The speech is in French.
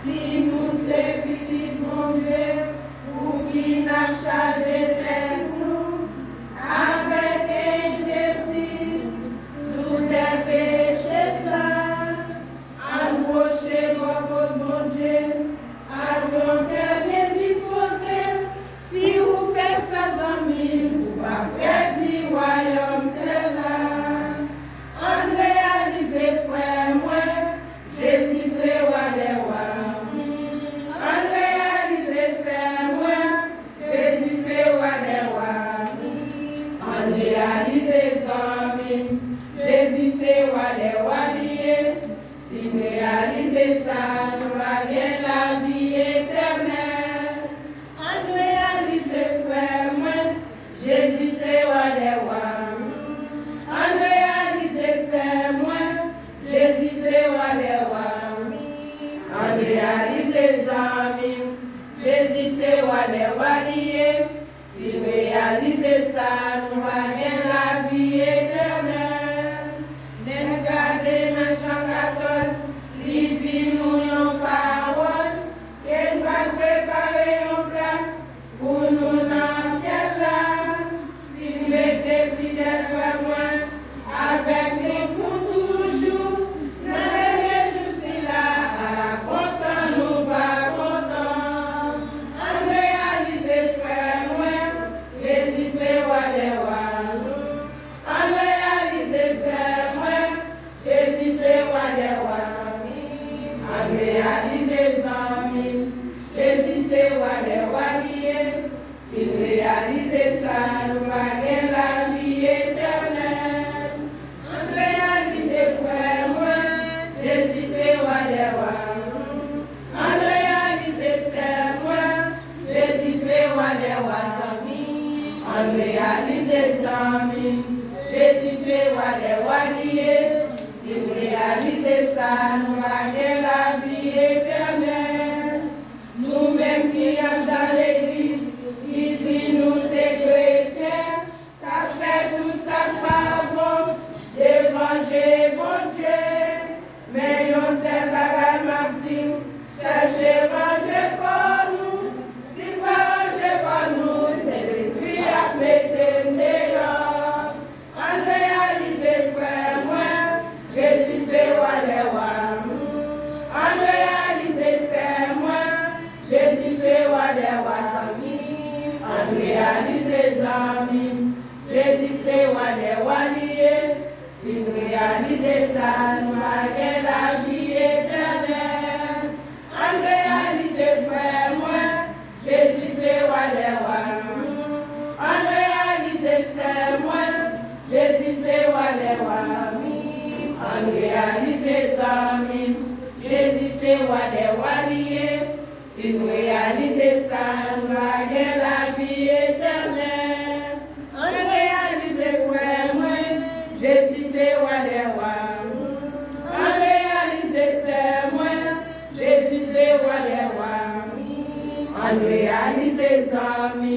Si nous c'est petit mon Dieu, pour qui n'a chargé de nous, avec un désir, sous des péchés saints, approchez mon Dieu, à ton cœur bien disposé, si vous faites ça amis, vous pas perdre du royaume c'est là. En réaliser frère moi, Jésus c'est roi des rois. En réaliser c'est moi, Jésus c'est roi des rois. En réaliser amis, Jésus c'est roi des rois liés. Si nous réalisons ça, nous allons la vie éternelle. En réaliser frère moi, Jésus c'est roi des rois. En réaliser c'est moi, Jésus c'est roi des rois. En réaliser amis, Jésus c'est roi des rois liés. Si nous réalisons ça, nous allons la vie éternelle. Nous gardons dans Jean 14, il dit nous une parole, qu'il va préparer une place pour nous dans le ciel là. Si nous étions fidèles, frère moi, avec nous pour toujours, dans les jours là, à la content, nous pas content. En réaliser, frère moi, Jésus c'est roi des rois. En réaliser, c'est moi, Jésus c'est roi des rois. En réaliser, amis, Jésus c'est roi des rois liés. Si nous réalisons ça, nous allons la vie éternelle. En réaliser, frère moi, Jésus c'est roi des rois. En réaliser, c'est moi, Jésus c'est roi des rois, amis. En réaliser, amis, Jésus c'est roi des rois liés. Si nous réalisons ça, nous allons la vie éternelle. Nous-mêmes qui sommes dans l'église, qui dit nous c'est chrétiens, t'as fait tout ça par bon, d'évangile bon Dieu. Mais on sait pas m'a dit, cherchez manger pour nous. Si pas manger pour nous, c'est l'esprit à mettre dehors. En réaliser, frère moi, Jésus c'est roi des rois. En réaliser, c'est moi, Jésus c'est roi des rois, amis. En réaliser, amis, Jésus c'est roi des rois liés. Si nous réalisons ça, nous avons la vie éternelle. En réaliser, frère moi, Jésus c'est roi des rois. En réaliser, c'est moi, Jésus c'est roi des rois, amis. En réaliser, amis, Jésus c'est roi des rois liés. Si nous réalisons ça, nous avons la vie éternelle. En réaliser, frère moi, Jésus c'est roi des rois. En réaliser, c'est moi, Jésus c'est roi des rois. En réaliser, amis,